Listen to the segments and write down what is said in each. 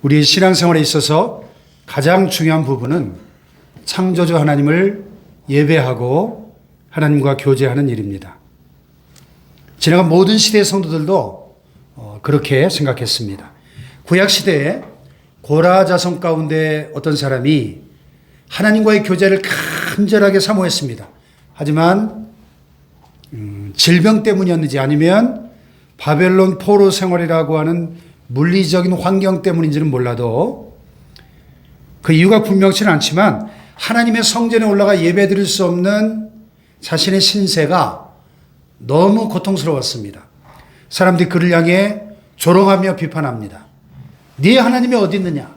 우리 신앙생활에 있어서 가장 중요한 부분은 창조주 하나님을 예배하고 하나님과 교제하는 일입니다. 지나간 모든 시대의 성도들도 그렇게 생각했습니다. 구약시대에 고라 자손 가운데 어떤 사람이 하나님과의 교제를 간절하게 사모했습니다. 하지만 질병 때문이었는지 아니면 바벨론 포로 생활이라고 하는 물리적인 환경 때문인지는 몰라도 그 이유가 분명치는 않지만 하나님의 성전에 올라가 예배드릴 수 없는 자신의 신세가 너무 고통스러웠습니다. 사람들이 그를 향해 조롱하며 비판합니다. 네 하나님이 어디 있느냐?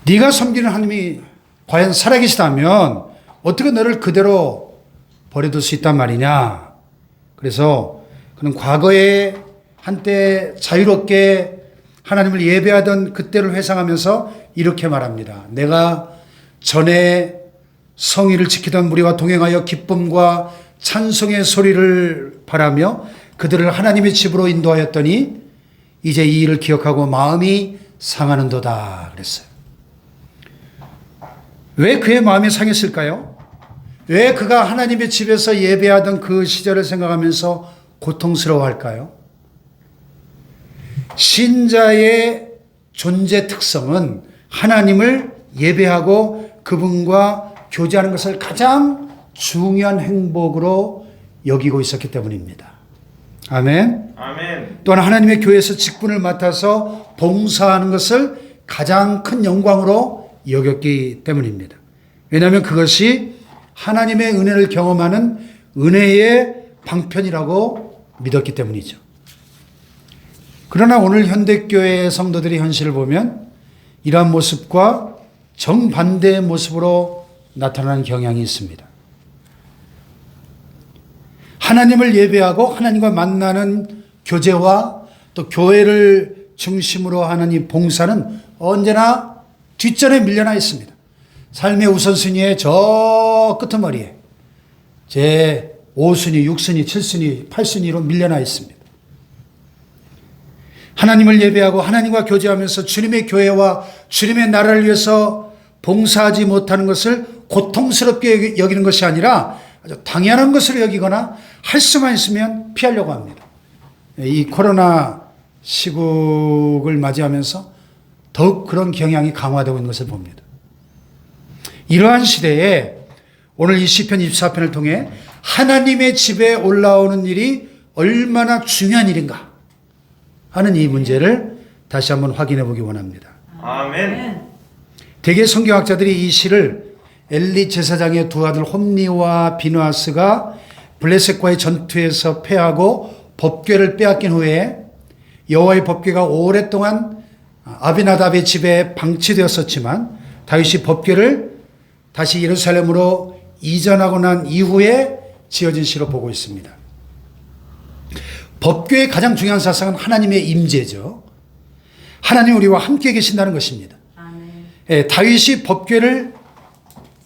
네가 섬기는 하나님이 과연 살아계시다면 어떻게 너를 그대로 버려둘 수 있단 말이냐? 그래서 그는 과거에 한때 자유롭게 하나님을 예배하던 그때를 회상하면서 이렇게 말합니다. 내가 전에 성의를 지키던 무리와 동행하여 기쁨과 찬송의 소리를 바라며 그들을 하나님의 집으로 인도하였더니 이제 이 일을 기억하고 마음이 상하는도다 그랬어요. 왜 그의 마음이 상했을까요? 왜 그가 하나님의 집에서 예배하던 그 시절을 생각하면서 고통스러워할까요? 신자의 존재 특성은 하나님을 예배하고 그분과 교제하는 것을 가장 중요한 행복으로 여기고 있었기 때문입니다. 아멘. 아멘. 또한 하나님의 교회에서 직분을 맡아서 봉사하는 것을 가장 큰 영광으로 여겼기 때문입니다. 왜냐하면 그것이 하나님의 은혜를 경험하는 은혜의 방편이라고 믿었기 때문이죠. 그러나 오늘 현대교회의 성도들의 현실을 보면 이러한 모습과 정반대의 모습으로 나타나는 경향이 있습니다. 하나님을 예배하고 하나님과 만나는 교제와 또 교회를 중심으로 하는 이 봉사는 언제나 뒷전에 밀려나 있습니다. 삶의 우선순위의 저 끄트머리에 제 5순위, 6순위, 7순위, 8순위로 밀려나 있습니다. 하나님을 예배하고 하나님과 교제하면서 주님의 교회와 주님의 나라를 위해서 봉사하지 못하는 것을 고통스럽게 여기는 것이 아니라 아주 당연한 것으로 여기거나 할 수만 있으면 피하려고 합니다. 이 코로나 시국을 맞이하면서 더욱 그런 경향이 강화되고 있는 것을 봅니다. 이러한 시대에 오늘 이 시편 24편을 통해 하나님의 집에 올라오는 일이 얼마나 중요한 일인가 하는 이 문제를 다시 한번 확인해 보기 원합니다. 아멘. 대개 성경학자들이 이 시를 엘리 제사장의 두 아들 홈니와 비누아스가 블레셋과의 전투에서 패하고 법궤를 빼앗긴 후에 여호와의 법궤가 오랫동안 아비나답의 집에 방치되었었지만 다윗이 법궤를 다시 예루살렘으로 이전하고 난 이후에 지어진 시로 보고 있습니다. 법궤의 가장 중요한 사상은 하나님의 임재죠. 하나님 우리와 함께 계신다는 것입니다. 예, 다윗이 법궤를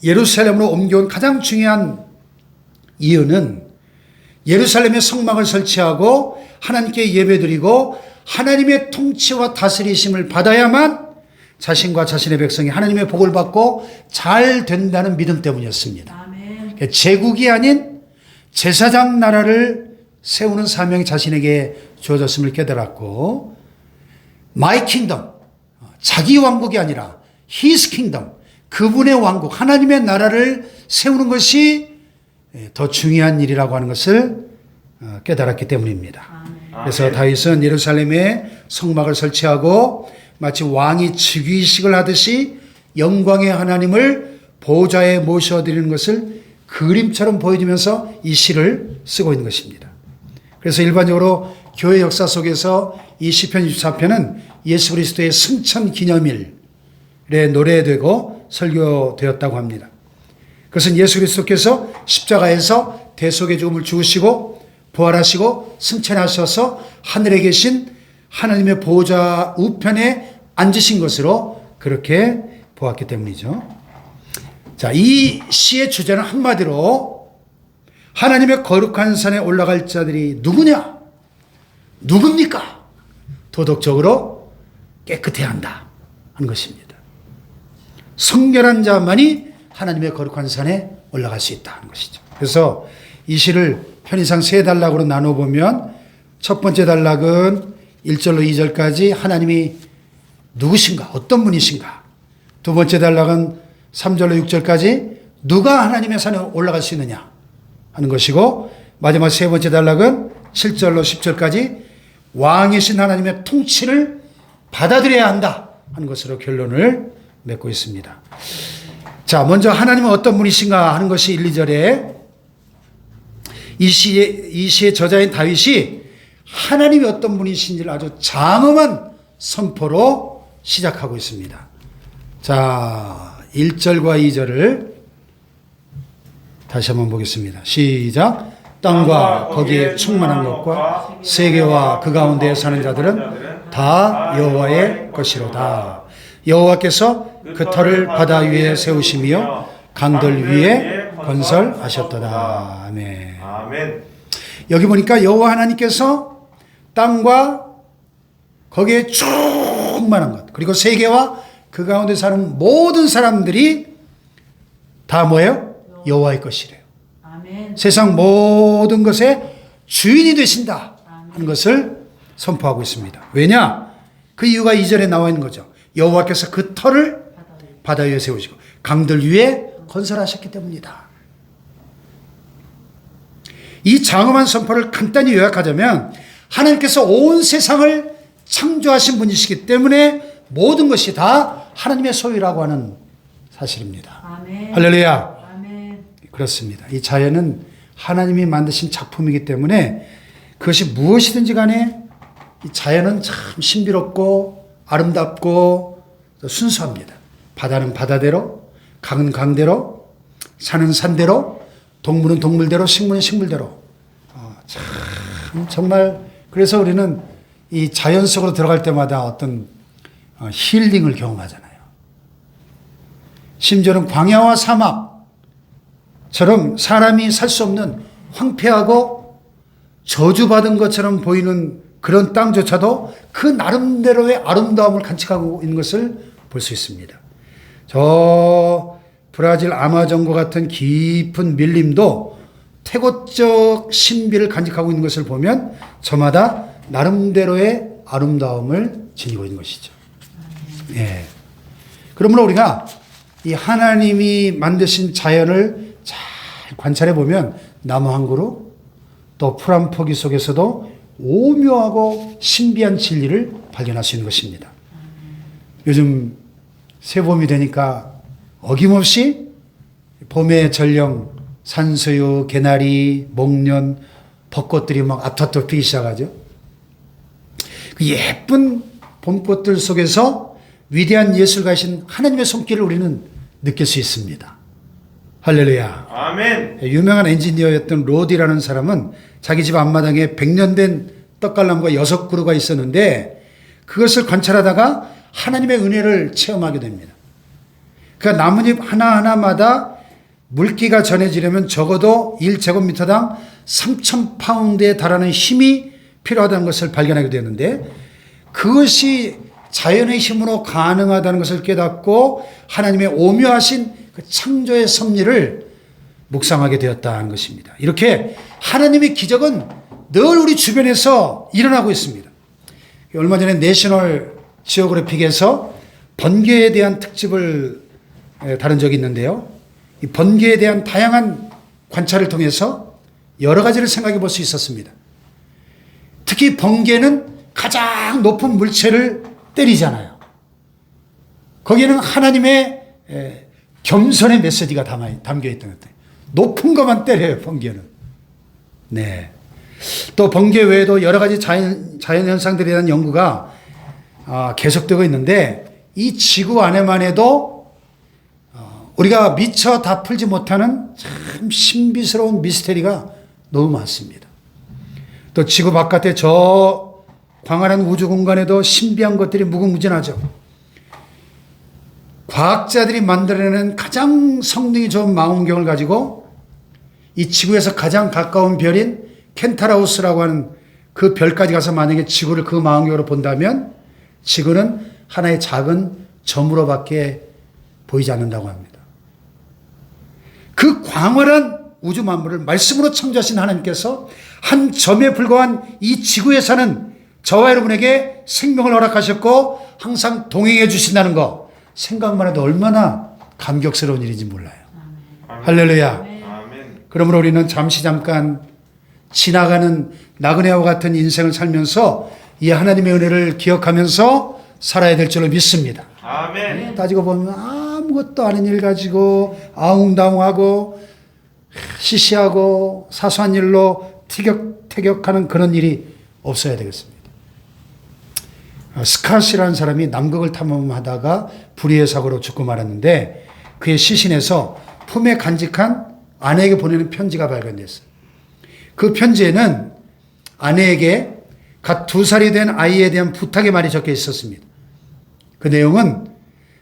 예루살렘으로 옮겨온 가장 중요한 이유는 예루살렘에 성막을 설치하고 하나님께 예배드리고 하나님의 통치와 다스리심을 받아야만 자신과 자신의 백성이 하나님의 복을 받고 잘 된다는 믿음 때문이었습니다. 아멘. 제국이 아닌 제사장 나라를 세우는 사명이 자신에게 주어졌음을 깨달았고 My kingdom, 자기 왕국이 아니라 His kingdom, 그분의 왕국, 하나님의 나라를 세우는 것이 더 중요한 일이라고 하는 것을 깨달았기 때문입니다. 아멘. 그래서 다윗은 예루살렘에 성막을 설치하고 마치 왕이 즉위식을 하듯이 영광의 하나님을 보좌에 모셔드리는 것을 그림처럼 보여주면서 이 시를 쓰고 있는 것입니다. 그래서 일반적으로 교회 역사 속에서 이 시편 24편은 예수 그리스도의 승천 기념일에 노래되고 설교되었다고 합니다. 그것은 예수 그리스도께서 십자가에서 대속의 죽음을 죽으시고 부활하시고 승천하셔서 하늘에 계신 하나님의 보좌 우편에 앉으신 것으로 그렇게 보았기 때문이죠. 자, 이 시의 주제는 한마디로 하나님의 거룩한 산에 올라갈 자들이 누구냐? 누굽니까? 도덕적으로 깨끗해야 한다 하는 것입니다. 성결한 자만이 하나님의 거룩한 산에 올라갈 수 있다 하는 것이죠. 그래서 이 시를 편의상 세 단락으로 나눠보면 첫 번째 단락은 1절로 2절까지 하나님이 누구신가, 어떤 분이신가. 두 번째 단락은 3절로 6절까지 누가 하나님의 산에 올라갈 수 있느냐 하는 것이고, 마지막 세 번째 단락은 7절로 10절까지 왕이신 하나님의 통치를 받아들여야 한다 하는 것으로 결론을 맺고 있습니다. 자, 먼저 하나님은 어떤 분이신가 하는 것이 1, 2절에 이 시의 저자인 다윗이 하나님이 어떤 분이신지를 아주 장엄한 선포로 시작하고 있습니다. 자, 1절과 2절을 다시 한번 보겠습니다. 시작. 땅과 거기에 충만한 것과 세계와 그 가운데 사는 자들은 다 여호와의 것이로다. 여호와께서 그 터를 바다 위에 세우시며 강들 위에 건설하셨도다. 아멘. 아멘. 여기 보니까 여호와 하나님께서 땅과 거기에 충만한 것, 그리고 세계와 그 가운데 사는 모든 사람들이 다 뭐예요? 여호와의 것이래요. 아멘. 세상 모든 것의 주인이 되신다 하는 것을 선포하고 있습니다. 왜냐? 그 이유가 2절에 나와 있는 거죠. 여호와께서 그 터를 바다 위에 세우시고 강들 위에 건설하셨기 때문이다. 이 장엄한 선포를 간단히 요약하자면 하나님께서 온 세상을 창조하신 분이시기 때문에 모든 것이 다 하나님의 소유라고 하는 사실입니다. 아멘. 할렐루야. 아멘. 그렇습니다. 이 자연은 하나님이 만드신 작품이기 때문에 그것이 무엇이든지 간에 이 자연은 참 신비롭고 아름답고 순수합니다. 바다는 바다대로, 강은 강대로, 산은 산대로, 동물은 동물대로, 식물은 식물대로. 참 정말 그래서 우리는 이 자연 속으로 들어갈 때마다 어떤 힐링을 경험하잖아요. 심지어는 광야와 사막처럼 사람이 살 수 없는 황폐하고 저주받은 것처럼 보이는 그런 땅조차도 그 나름대로의 아름다움을 간직하고 있는 것을 볼 수 있습니다. 저 브라질 아마존과 같은 깊은 밀림도 태고적 신비를 간직하고 있는 것을 보면 저마다 나름대로의 아름다움을 지니고 있는 것이죠. 예. 그러므로 우리가 이 하나님이 만드신 자연을 잘 관찰해 보면 나무 한 그루, 또 풀 한 포기 속에서도 오묘하고 신비한 진리를 발견할 수 있는 것입니다. 요즘 새봄이 되니까 어김없이 봄의 전령, 산수유, 개나리, 목련, 벚꽃들이 막 앞다퉈 피기 시작하죠. 그 예쁜 봄꽃들 속에서 위대한 예술가이신 하나님의 손길을 우리는 느낄 수 있습니다. 할렐루야. 아멘. 유명한 엔지니어였던 로디라는 사람은 자기 집 앞마당에 100년 된 떡갈나무가 6그루가 있었는데 그것을 관찰하다가 하나님의 은혜를 체험하게 됩니다. 그러니까 나뭇잎 하나하나마다 물기가 전해지려면 적어도 1제곱미터당 3,000파운드에 달하는 힘이 필요하다는 것을 발견하게 되었는데 그것이 자연의 힘으로 가능하다는 것을 깨닫고 하나님의 오묘하신 그 창조의 섭리를 묵상하게 되었다는 것입니다. 이렇게 하나님의 기적은 늘 우리 주변에서 일어나고 있습니다. 얼마 전에 내셔널 지오그래픽에서 번개에 대한 특집을 다룬 적이 있는데요. 이 번개에 대한 다양한 관찰을 통해서 여러 가지를 생각해 볼 수 있었습니다. 특히 번개는 가장 높은 물체를 때리잖아요. 거기에는 하나님의 겸손의 메시지가 담겨 있던 것 같아요. 높은 것만 때려요, 번개는. 네. 또 번개 외에도 여러 가지 자연 현상들에 대한 연구가 계속되고 있는데 이 지구 안에만 해도 우리가 미처 다 풀지 못하는 참 신비스러운 미스테리가 너무 많습니다. 또 지구 바깥에 저 광활한 우주 공간에도 신비한 것들이 무궁무진하죠. 과학자들이 만들어내는 가장 성능이 좋은 망원경을 가지고 이 지구에서 가장 가까운 별인 켄타라우스라고 하는 그 별까지 가서 만약에 지구를 그 망원경으로 본다면 지구는 하나의 작은 점으로밖에 보이지 않는다고 합니다. 그 광활한 우주 만물을 말씀으로 창조하신 하나님께서 한 점에 불과한 이 지구에 사는 저와 여러분에게 생명을 허락하셨고 항상 동행해 주신다는 거 생각만 해도 얼마나 감격스러운 일인지 몰라요. 할렐루야. 그러므로 우리는 잠깐 지나가는 나그네와 같은 인생을 살면서 이 하나님의 은혜를 기억하면서 살아야 될 줄로 믿습니다. 아멘. 따지고 보면 아무것도 아닌 일 가지고 아웅다웅하고 시시하고 사소한 일로 티격태격하는 그런 일이 없어야 되겠습니다. 스캇이라는 사람이 남극을 탐험하다가 불의의 사고로 죽고 말았는데 그의 시신에서 품에 간직한 아내에게 보내는 편지가 발견됐어요. 그 편지에는 아내에게 갓 2살이 된 아이에 대한 부탁의 말이 적혀 있었습니다. 그 내용은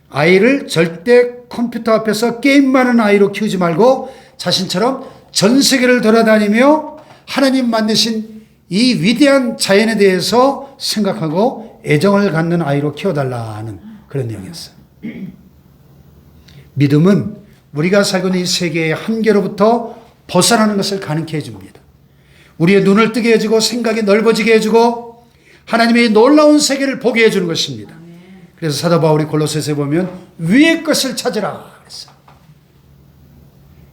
아이를 절대 컴퓨터 앞에서 게임만 하는 아이로 키우지 말고 자신처럼 전 세계를 돌아다니며 하나님 만드신 이 위대한 자연에 대해서 생각하고 애정을 갖는 아이로 키워달라는 그런 내용이었어요. 믿음은 우리가 살고 있는 이 세계의 한계로부터 벗어나는 것을 가능케 해줍니다. 우리의 눈을 뜨게 해주고 생각이 넓어지게 해주고 하나님의 놀라운 세계를 보게 해주는 것입니다. 그래서 사도 바울이 골로새서에 보면 위의 것을 찾으라 그랬어요.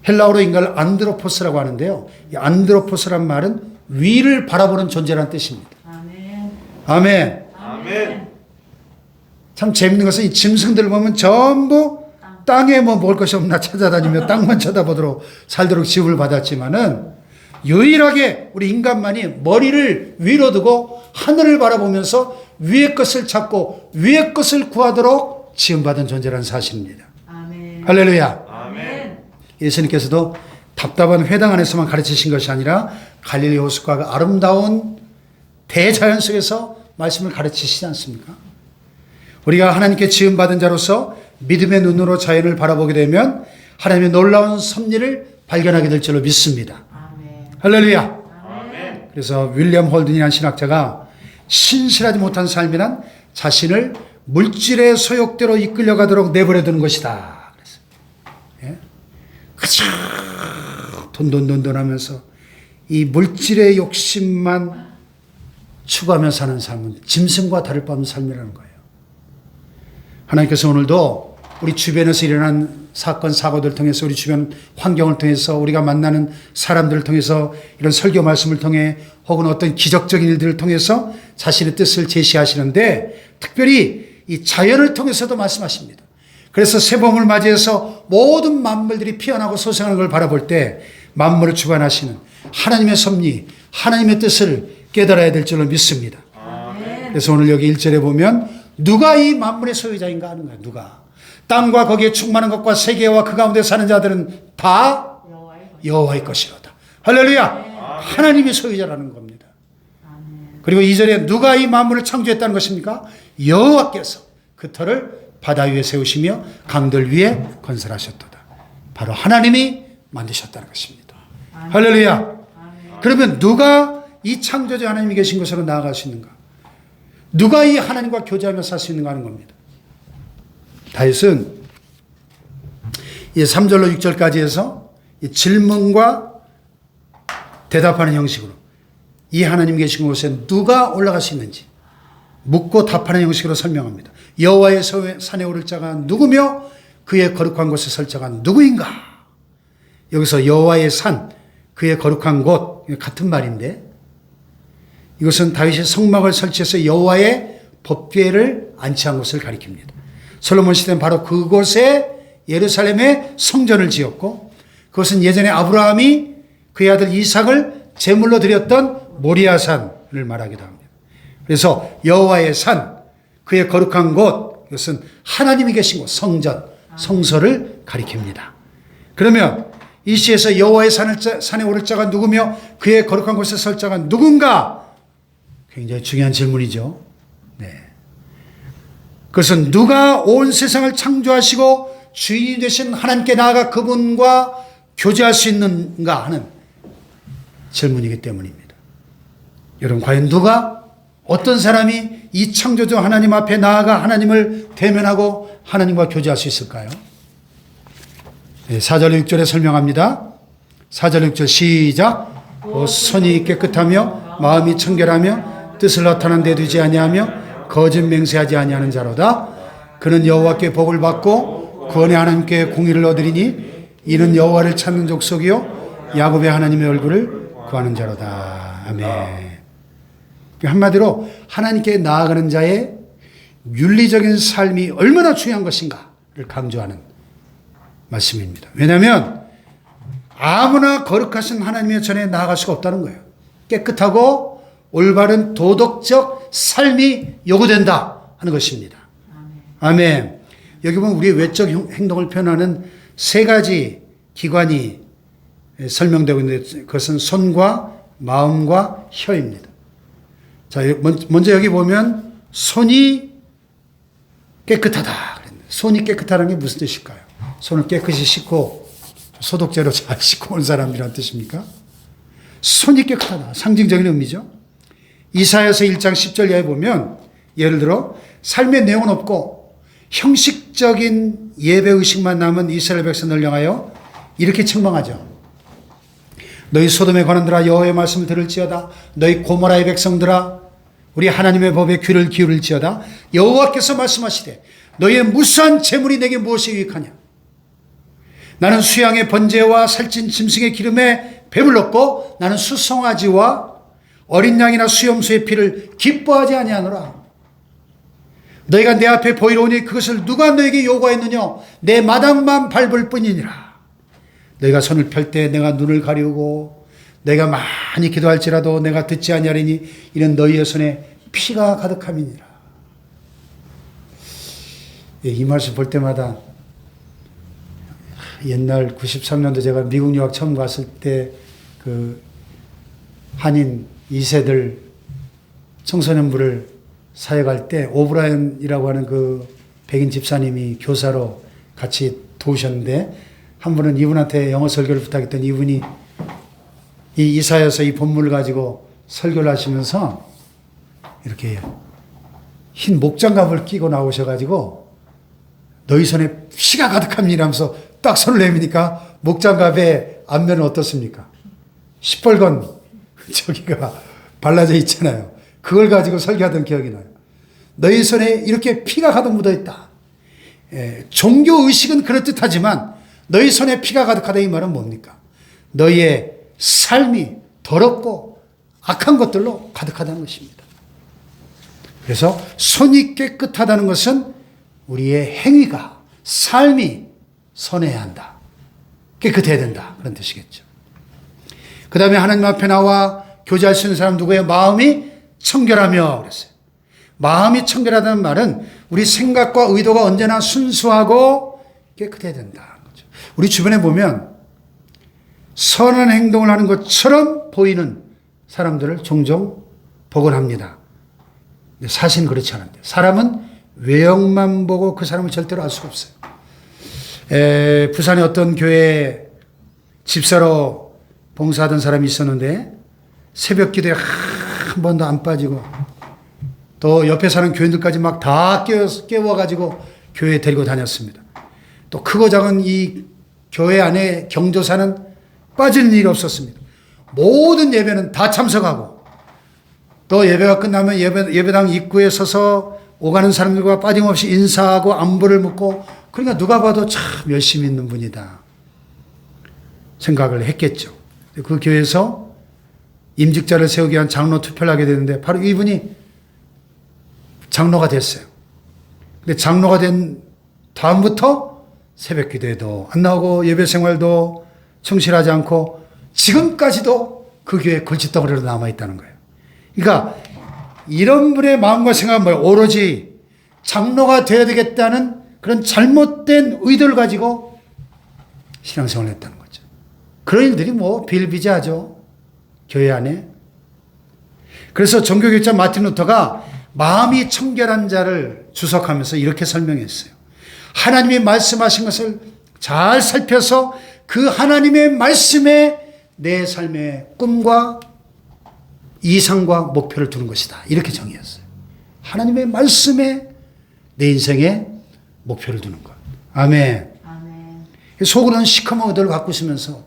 헬라어로 인간을 안드로포스라고 하는데요. 이 안드로포스란 말은 위를 바라보는 존재라는 뜻입니다. 아멘. 아멘. 참 재밌는 것은 이 짐승들을 보면 전부 땅에 뭐 먹을 것이 없나 찾아다니며 땅만 쳐다보도록 살도록 지음을 받았지만은 유일하게 우리 인간만이 머리를 위로 두고 하늘을 바라보면서 위의 것을 찾고 위의 것을 구하도록 지음받은 존재라는 사실입니다. 아멘. 할렐루야. 아멘. 예수님께서도 답답한 회당 안에서만 가르치신 것이 아니라 갈릴리 호숫가가 아름다운 대자연 속에서 말씀을 가르치시지 않습니까? 우리가 하나님께 지음받은 자로서 믿음의 눈으로 자연을 바라보게 되면 하나님의 놀라운 섭리를 발견하게 될 줄로 믿습니다. 아멘. 할렐루야. 아멘. 그래서 윌리엄 홀든이라는 신학자가 신실하지 못한 삶이란 자신을 물질의 소욕대로 이끌려가도록 내버려두는 것이다. 그랬어요. 예? 돈 하면서 이 물질의 욕심만 추구하며 사는 삶은 짐승과 다를 바 없는 삶이라는 거예요. 하나님께서 오늘도 우리 주변에서 일어난 사건, 사고들을 통해서 우리 주변 환경을 통해서 우리가 만나는 사람들을 통해서 이런 설교 말씀을 통해 혹은 어떤 기적적인 일들을 통해서 자신의 뜻을 제시하시는데 특별히 이 자연을 통해서도 말씀하십니다. 그래서 새봄을 맞이해서 모든 만물들이 피어나고 소생하는 걸 바라볼 때 만물을 주관하시는 하나님의 섭리, 하나님의 뜻을 깨달아야 될 줄로 믿습니다. 그래서 오늘 여기 1절에 보면 누가 이 만물의 소유자인가 하는 거예요. 누가. 땅과 거기에 충만한 것과 세계와 그 가운데 사는 자들은 다 여호와의 것이로다. 할렐루야. 하나님이 소유자라는 겁니다. 그리고 2절에 누가 이 만물을 창조했다는 것입니까? 여호와께서 그 터를 바다 위에 세우시며 강들 위에 건설하셨도다. 바로 하나님이 만드셨다는 것입니다. 할렐루야. 그러면 누가 이 창조주 하나님이 계신 곳으로 나아갈 수 있는가? 누가 이 하나님과 교제하며 살 수 있는가 하는 겁니다. 다윗은 이 3절로 6절까지 해서 이 질문과 대답하는 형식으로 이 하나님 계신 곳에 누가 올라갈 수 있는지 묻고 답하는 형식으로 설명합니다. 여호와의 산에 오를 자가 누구며 그의 거룩한 곳에 설 자가 누구인가? 여기서 여호와의 산, 그의 거룩한 곳 같은 말인데 이것은 다윗이 성막을 설치해서 여호와의 법궤를 안치한 곳을 가리킵니다. 솔로몬 시대는 바로 그곳에 예루살렘에 성전을 지었고 그것은 예전에 아브라함이 그의 아들 이삭을 제물로 드렸던 모리아산을 말하기도 합니다. 그래서 여호와의 산, 그의 거룩한 곳, 이것은 하나님이 계신 곳, 성전, 성소를 가리킵니다. 그러면 이 시에서 여호와의 산에 오를 자가 누구며 그의 거룩한 곳에 설 자가 누군가? 굉장히 중요한 질문이죠. 네. 그것은 누가 온 세상을 창조하시고 주인이 되신 하나님께 나아가 그분과 교제할 수 있는가 하는 질문이기 때문입니다. 여러분 과연 누가 어떤 사람이 이 창조주 하나님 앞에 나아가 하나님을 대면하고 하나님과 교제할 수 있을까요? 4절 6절에 설명합니다. 4절 6절 시작. 손이 깨끗하며 마음이 청결하며 뜻을 나타난 데 두지 아니하며 거짓 맹세하지 아니하는 자로다. 그는 여호와께 복을 받고 구원의 하나님께 공의를 얻으리니 이는 여호와를 찾는 족속이요 야곱의 하나님의 얼굴을 구하는 자로다. 아멘. 한마디로 하나님께 나아가는 자의 윤리적인 삶이 얼마나 중요한 것인가를 강조하는 말씀입니다. 왜냐하면 아무나 거룩하신 하나님의 전에 나아갈 수가 없다는 거예요. 깨끗하고 올바른 도덕적 삶이 요구된다 하는 것입니다. 아멘. 여기 보면 우리의 외적 행동을 표현하는 세 가지 기관이 설명되고 있는데 그것은 손과 마음과 혀입니다. 자, 먼저 여기 보면 손이 깨끗하다. 손이 깨끗하다는 게 무슨 뜻일까요? 손을 깨끗이 씻고 소독제로 잘 씻고 온 사람이란 뜻입니까? 손이 깨끗하다. 상징적인 의미죠. 이사야서 1장 10절 이하에 보면 예를 들어 삶의 내용은 없고 형식적인 예배의식만 남은 이스라엘 백성을 향하여 이렇게 책망하죠. 너희 소돔의 관원들아 여호와의 말씀을 들을지어다. 너희 고모라의 백성들아 우리 하나님의 법에 귀를 기울일지어다. 여호와께서 말씀하시되 너희의 무수한 재물이 내게 무엇이 유익하냐. 나는 수양의 번제와 살찐 짐승의 기름에 배불렀고 나는 수송아지와 어린 양이나 수염소의 피를 기뻐하지 아니하노라. 너희가 내 앞에 보이러 오니 그것을 누가 너에게 요구하였느냐. 내 마당만 밟을 뿐이니라. 너희가 손을 펼 때 내가 눈을 가리우고 내가 많이 기도할지라도 내가 듣지 아니하리니 이는 너희의 손에 피가 가득함이니라. 이 말씀 볼 때마다 옛날 93년도 제가 미국 유학 처음 갔을 때 그 한인 2세들 청소년부를 사역할 때 오브라이언이라고 하는 그 백인 집사님이 교사로 같이 도우셨는데 한 분은 이분한테 영어 설교를 부탁했더니 이분이 이 이사야서 이 본문을 가지고 설교를 하시면서 이렇게 흰 목장갑을 끼고 나오셔가지고 너희 손에 피가 가득합니다 하면서 딱 손을 내미니까 목장갑의 앞면은 어떻습니까? 시뻘건 저기가 발라져 있잖아요. 그걸 가지고 설교하던 기억이 나요. 너희 손에 이렇게 피가 가득 묻어있다. 종교의식은 그럴듯하지만 너희 손에 피가 가득하다 이 말은 뭡니까? 너희의 삶이 더럽고 악한 것들로 가득하다는 것입니다. 그래서 손이 깨끗하다는 것은 우리의 행위가 삶이 선해야 한다. 깨끗해야 된다. 그런 뜻이겠죠. 그 다음에 하나님 앞에 나와 교제할 수 있는 사람 누구예요? 마음이 청결하며 그랬어요. 마음이 청결하다는 말은 우리 생각과 의도가 언제나 순수하고 깨끗해야 된다. 우리 주변에 보면 선한 행동을 하는 것처럼 보이는 사람들을 종종 보곤 합니다. 사실은 그렇지 않은데 사람은 외형만 보고 그 사람을 절대로 알 수가 없어요. 부산의 어떤 교회 집사로 봉사하던 사람이 있었는데 새벽 기도에 한 번도 안 빠지고 또 옆에 사는 교인들까지 막 다 깨워가지고 교회에 데리고 다녔습니다. 또 크고 작은 이 교회 안에 경조사는 빠지는 일이 없었습니다. 모든 예배는 다 참석하고 또 예배가 끝나면 예배당 입구에 서서 오가는 사람들과 빠짐없이 인사하고 안부를 묻고 그러니까 누가 봐도 참 열심히 있는 분이다 생각을 했겠죠. 그 교회에서 임직자를 세우기 위한 장로 투표를 하게 되는데 바로 이분이 장로가 됐어요. 근데 장로가 된 다음부터 새벽 기도에도 안 나오고 예배 생활도 충실하지 않고 지금까지도 그 교회에 골칫덩어리로 남아있다는 거예요. 그러니까 이런 분의 마음과 생각은 뭐예요? 오로지 장로가 되어야 되겠다는 그런 잘못된 의도를 가지고 신앙생활을 했다는 거죠. 그런 일들이 뭐 비일비재하죠. 교회 안에. 그래서 종교개혁자 마틴 루터가 마음이 청결한 자를 주석하면서 이렇게 설명했어요. 하나님이 말씀하신 것을 잘 살펴서 그 하나님의 말씀에 내 삶의 꿈과 이상과 목표를 두는 것이다. 이렇게 정의했어요. 하나님의 말씀에 내 인생의 목표를 두는 것. 아멘. 아멘. 속으로는 시커먼 의도를 갖고 있으면서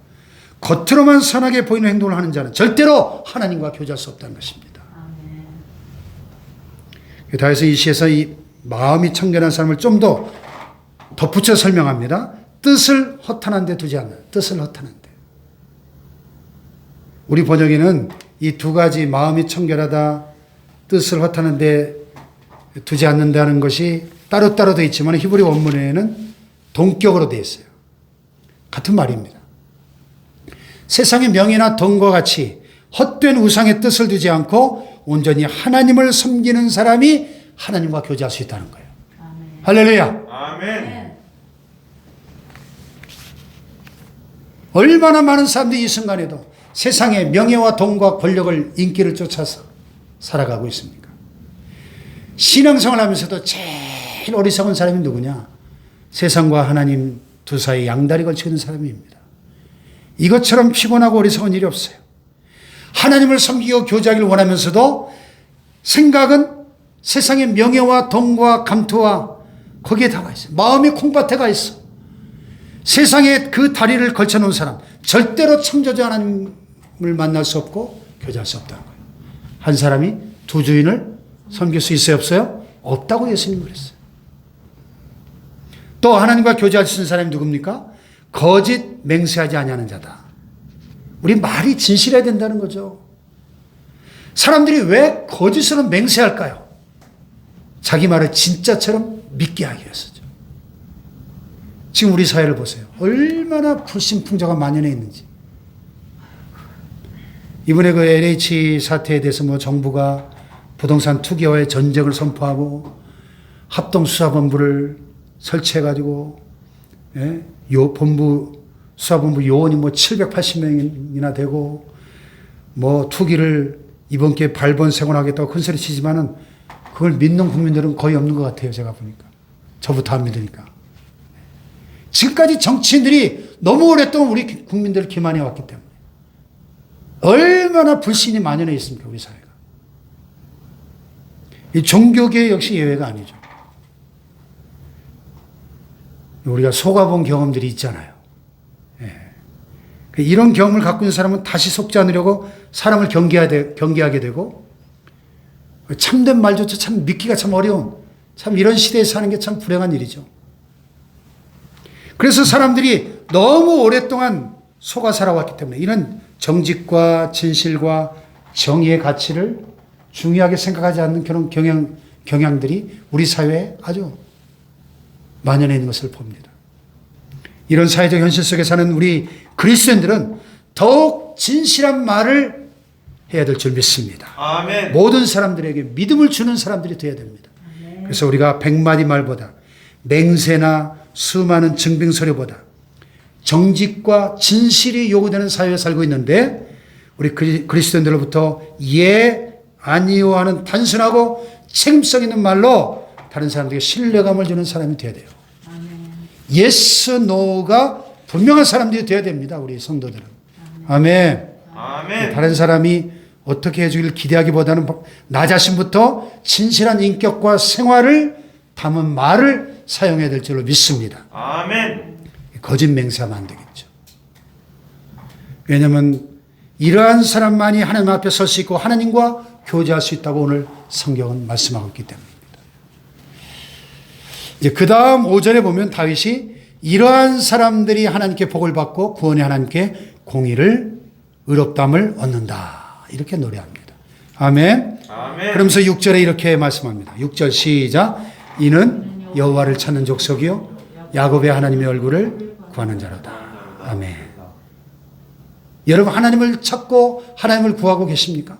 겉으로만 선하게 보이는 행동을 하는 자는 절대로 하나님과 교제할 수 없다는 것입니다. 아멘. 다윗은 이 시에서 이 마음이 청결한 사람을 좀 더 덧붙여 설명합니다. 뜻을 허탄한 데 두지 않는, 뜻을 허탄한 데. 우리 번역에는 이 두 가지, 마음이 청결하다, 뜻을 허탄한 데 두지 않는다는 것이 따로따로 되어 있지만 히브리 원문에는 동격으로 되어 있어요. 같은 말입니다. 세상의 명예나 돈과 같이 헛된 우상의 뜻을 두지 않고 온전히 하나님을 섬기는 사람이 하나님과 교제할 수 있다는 거예요. 아멘. 할렐루야. 아멘. 얼마나 많은 사람들이 이 순간에도 세상의 명예와 돈과 권력을, 인기를 쫓아서 살아가고 있습니까? 신앙생활 하면서도 제일 어리석은 사람이 누구냐? 세상과 하나님 두 사이 양다리 걸치고 있는 사람입니다. 이것처럼 피곤하고 어리석은 일이 없어요. 하나님을 섬기고 교제하기를 원하면서도 생각은 세상의 명예와 돈과 감투와 거기에 다가 있어요. 마음이 콩밭에 가 있어. 세상에 그 다리를 걸쳐놓은 사람, 절대로 창조주 하나님을 만날 수 없고 교제할 수 없다는 거예요. 한 사람이 두 주인을 섬길 수 있어요, 없어요? 없다고 예수님이 그랬어요. 또 하나님과 교제할 수 있는 사람이 누굽니까? 거짓 맹세하지 아니하는 자다. 우리 말이 진실해야 된다는 거죠. 사람들이 왜 거짓으로 맹세할까요? 자기 말을 진짜처럼 믿게 하기 위해서죠. 지금 우리 사회를 보세요. 얼마나 불신풍자가 만연해 있는지. 이번에 그 LH 사태에 대해서 뭐 정부가 부동산 투기와의 전쟁을 선포하고 합동수사본부를 설치해가지고, 예? 수사본부 요원이 뭐 780명이나 되고, 뭐 투기를 이번 기회에 발본색원하겠다고 큰 소리 치지만은 그걸 믿는 국민들은 거의 없는 것 같아요. 제가 보니까. 저부터 안 믿으니까. 지금까지 정치인들이 너무 오랫동안 우리 국민들을 기만해 왔기 때문에 얼마나 불신이 만연해 있습니까, 우리 사회가. 이 종교계 역시 예외가 아니죠. 우리가 속아본 경험들이 있잖아요. 예. 이런 경험을 갖고 있는 사람은 다시 속지 않으려고 사람을 경계하게 되고, 참된 말조차 참 믿기가 참 어려운, 참 이런 시대에 사는 게 참 불행한 일이죠. 그래서 사람들이 너무 오랫동안 속아 살아왔기 때문에 이런 정직과 진실과 정의의 가치를 중요하게 생각하지 않는 그런 경향들이 우리 사회에 아주 만연해 있는 것을 봅니다. 이런 사회적 현실 속에 사는 우리 그리스도인들은 더욱 진실한 말을 해야 될 줄 믿습니다. 아멘. 모든 사람들에게 믿음을 주는 사람들이 되어야 됩니다. 그래서 우리가 100마디 말보다 맹세나 수많은 증빙서류보다 정직과 진실이 요구되는 사회에 살고 있는데, 우리 그리스도인들로부터 예, 아니요 하는 단순하고 책임성 있는 말로 다른 사람들에게 신뢰감을 주는 사람이 되어야 돼요. 예스, 노가 분명한 사람들이 되어야 됩니다. 우리 성도들은. 아멘. 아멘. 다른 사람이 어떻게 해주길 기대하기보다는 나 자신부터 진실한 인격과 생활을 담은 말을 사용해야 될 줄로 믿습니다. 아멘. 거짓 맹세하면 안 되겠죠. 왜냐하면 이러한 사람만이 하나님 앞에 설 수 있고 하나님과 교제할 수 있다고 오늘 성경은 말씀하고 있기 때문입니다. 이제 그 다음 5절에 보면 다윗이 이러한 사람들이 하나님께 복을 받고 구원의 하나님께 공의를 의롭담을 얻는다, 이렇게 노래합니다. 아멘. 아멘. 그러면서 6절에 이렇게 말씀합니다. 6절 시작. 이는 여호와를 찾는 족속이요 야곱의 하나님의 얼굴을 구하는 자로다. 아멘. 여러분 하나님을 찾고 하나님을 구하고 계십니까?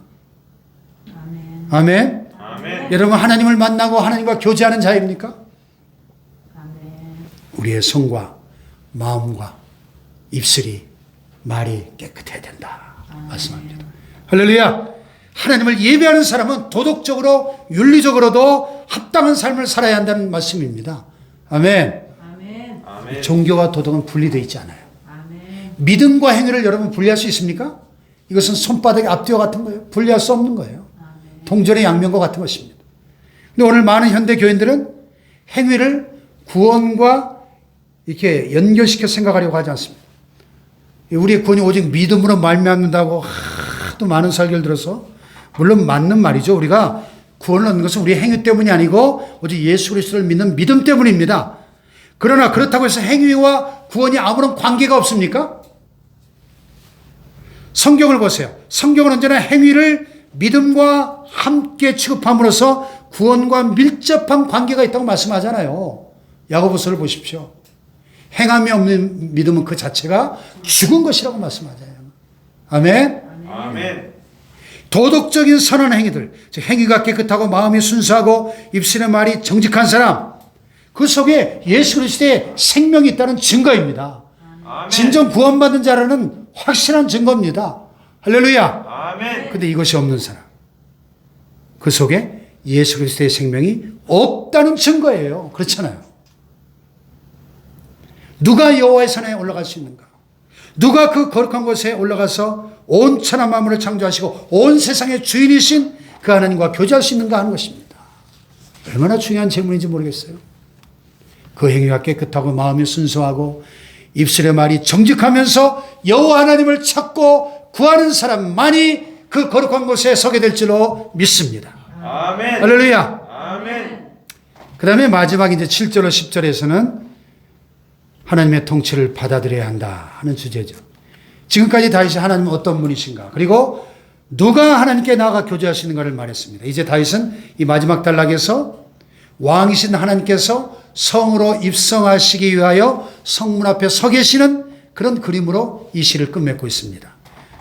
아멘. 아멘. 아멘. 여러분 하나님을 만나고 하나님과 교제하는 자입니까? 아멘. 우리의 손과 마음과 입술이, 말이 깨끗해야 된다 말씀합니다. 할렐루야. 하나님을 예배하는 사람은 도덕적으로 윤리적으로도 합당한 삶을 살아야 한다는 말씀입니다. 아멘. 아멘. 아멘. 종교와 도덕은 분리되어 있지 않아요. 아멘. 믿음과 행위를 여러분 분리할 수 있습니까? 이것은 손바닥의 앞뒤와 같은 거예요. 분리할 수 없는 거예요. 아멘. 동전의 양면과 같은 것입니다. 근데 오늘 많은 현대 교인들은 행위를 구원과 이렇게 연결시켜 생각하려고 하지 않습니다. 우리의 구원이 오직 믿음으로 말미암는다고 하도 많은 설교를 들어서, 물론 맞는 말이죠. 우리가 구원을 얻는 것은 우리의 행위 때문이 아니고 오직 예수 그리스도를 믿는 믿음 때문입니다. 그러나 그렇다고 해서 행위와 구원이 아무런 관계가 없습니까? 성경을 보세요. 성경은 언제나 행위를 믿음과 함께 취급함으로써 구원과 밀접한 관계가 있다고 말씀하잖아요. 야고보서를 보십시오. 행함이 없는 믿음은 그 자체가 죽은 것이라고 말씀하잖아요. 아멘. 아멘. 도덕적인 선한 행위들, 즉 행위가 깨끗하고 마음이 순수하고 입술의 말이 정직한 사람, 그 속에 예수 그리스도의 생명이 있다는 증거입니다. 아멘. 진정 구원받은 자라는 확실한 증거입니다. 할렐루야. 아멘. 근데 이것이 없는 사람, 그 속에 예수 그리스도의 생명이 없다는 증거예요. 그렇잖아요. 누가 여호와의 산에 올라갈 수 있는가? 누가 그 거룩한 곳에 올라가서 온 천하 만물을 창조하시고 온 세상의 주인이신 그 하나님과 교제할 수 있는가 하는 것입니다. 얼마나 중요한 질문인지 모르겠어요. 그 행위가 깨끗하고 마음이 순수하고 입술의 말이 정직하면서 여호와 하나님을 찾고 구하는 사람만이 그 거룩한 곳에 서게 될 줄로 믿습니다. 아멘. 할렐루야. 아멘. 그 다음에 마지막 이제 7절로 10절에서는 하나님의 통치를 받아들여야 한다 하는 주제죠. 지금까지 다윗이 하나님은 어떤 분이신가, 그리고 누가 하나님께 나아가 교제할 수 있는가를 말했습니다. 이제 다윗은 이 마지막 단락에서 왕이신 하나님께서 성으로 입성하시기 위하여 성문 앞에 서 계시는 그런 그림으로 이 시를 끝맺고 있습니다.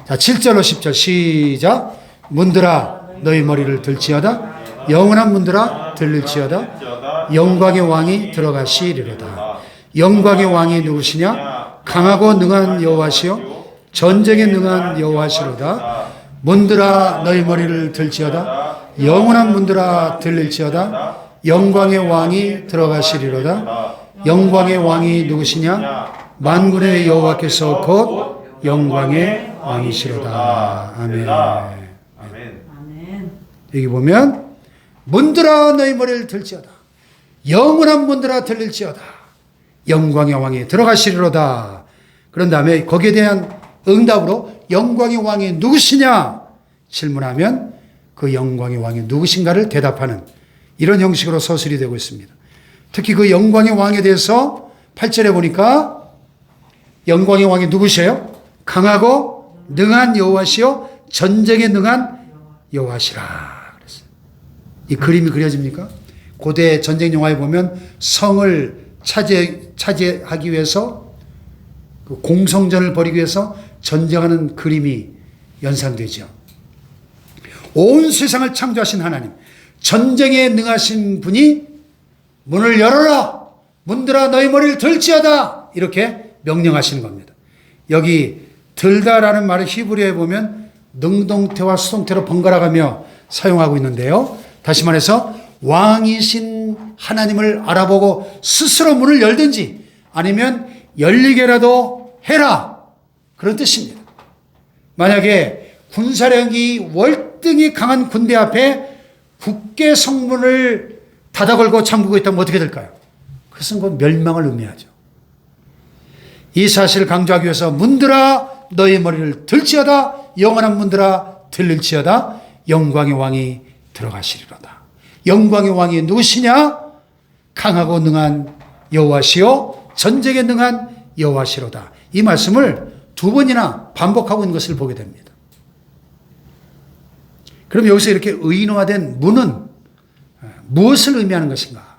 자, 7절로 10절 시작. 문들아 너희 머리를 들지어다. 영원한 문들아 들릴지어다. 영광의 왕이 들어가시리로다. 영광의 왕이 누구시냐? 강하고 능한 여호와시요 전쟁에 능한 여호와시로다. 문들아 너희 머리를 들지어다. 영원한 문들아 들릴지어다. 영광의 왕이 들어가시리로다. 영광의 왕이 누구시냐? 만군의 여호와께서 곧 영광의 왕이시로다. 아멘. 아멘. 아멘. 여기 보면 문들아 너희 머리를 들지어다. 영원한 문들아 들릴지어다. 영광의 왕이 들어가시리로다. 그런 다음에 거기에 대한 응답으로 영광의 왕이 누구시냐 질문하면 그 영광의 왕이 누구신가를 대답하는 이런 형식으로 서술이 되고 있습니다. 특히 그 영광의 왕에 대해서 8절에 보니까 영광의 왕이 누구세요? 강하고 능한 여호와시요 전쟁에 능한 여호와시라 그랬어요. 이 그림이 그려집니까? 고대 전쟁 영화에 보면 성을 차지하기 위해서 그 공성전을 벌이기 위해서 전쟁하는 그림이 연상되죠. 온 세상을 창조하신 하나님, 전쟁에 능하신 분이 문을 열어라, 문들아 너희 머리를 들지어다 이렇게 명령하시는 겁니다. 여기 들다라는 말을 히브리어에 보면 능동태와 수동태로 번갈아가며 사용하고 있는데요. 다시 말해서 왕이신 하나님을 알아보고 스스로 문을 열든지 아니면 열리게라도 해라 그런 뜻입니다. 만약에 군사력이 월등히 강한 군대 앞에 굳게 성문을 닫아걸고 잠그고 있다면 어떻게 될까요? 그것은 곧 멸망을 의미하죠. 이 사실을 강조하기 위해서 문들아 너희 머리를 들지어다. 영원한 문들아 들릴지어다. 영광의 왕이 들어가시리로다. 영광의 왕이 누구시냐? 강하고 능한 여호와시요 전쟁에 능한 여호와시로다. 이 말씀을 두 번이나 반복하고 있는 것을 보게 됩니다. 그럼 여기서 이렇게 의인화된 문은 무엇을 의미하는 것인가?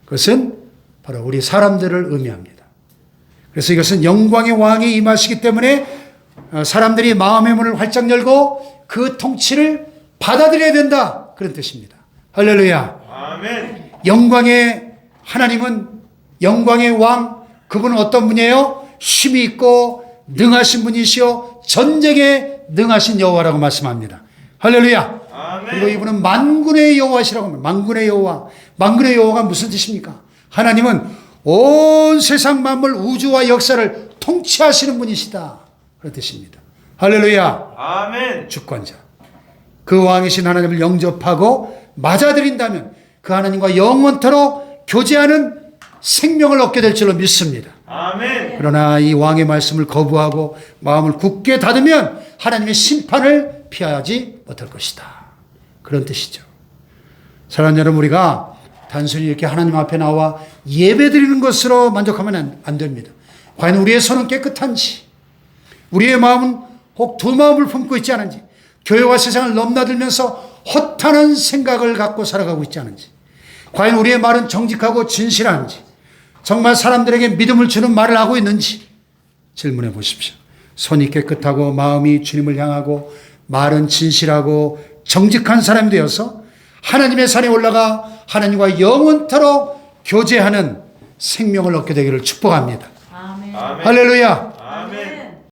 그것은 바로 우리 사람들을 의미합니다. 그래서 이것은 영광의 왕이 임하시기 때문에 사람들이 마음의 문을 활짝 열고 그 통치를 받아들여야 된다 그런 뜻입니다. 할렐루야. 아멘. 영광의 하나님은 영광의 왕, 그분은 어떤 분이에요? 힘이 있고 능하신 분이시요 전쟁에 능하신 여호와라고 말씀합니다. 할렐루야. 아멘. 그리고 이분은 만군의 여호와시라고 합니다. 만군의 여호와. 만군의 여호와가 무슨 뜻입니까? 하나님은 온 세상 만물 우주와 역사를 통치하시는 분이시다 그런 뜻입니다. 할렐루야. 아멘. 주권자. 그 왕이신 하나님을 영접하고 맞아들인다면 그 하나님과 영원토록 교제하는 생명을 얻게 될 줄로 믿습니다. 아멘. 그러나 이 왕의 말씀을 거부하고 마음을 굳게 닫으면 하나님의 심판을 피하지 못할 것이다. 그런 뜻이죠. 사랑하는 여러분, 우리가 단순히 이렇게 하나님 앞에 나와 예배드리는 것으로 만족하면 안 됩니다. 과연 우리의 손은 깨끗한지, 우리의 마음은 혹 두 마음을 품고 있지 않은지, 교회와 세상을 넘나들면서 허탄한 생각을 갖고 살아가고 있지 않은지, 과연 우리의 말은 정직하고 진실한지, 정말 사람들에게 믿음을 주는 말을 하고 있는지 질문해 보십시오. 손이 깨끗하고 마음이 주님을 향하고 말은 진실하고 정직한 사람이 되어서 하나님의 산에 올라가 하나님과 영원토록 교제하는 생명을 얻게 되기를 축복합니다. 아멘. 아멘. 할렐루야.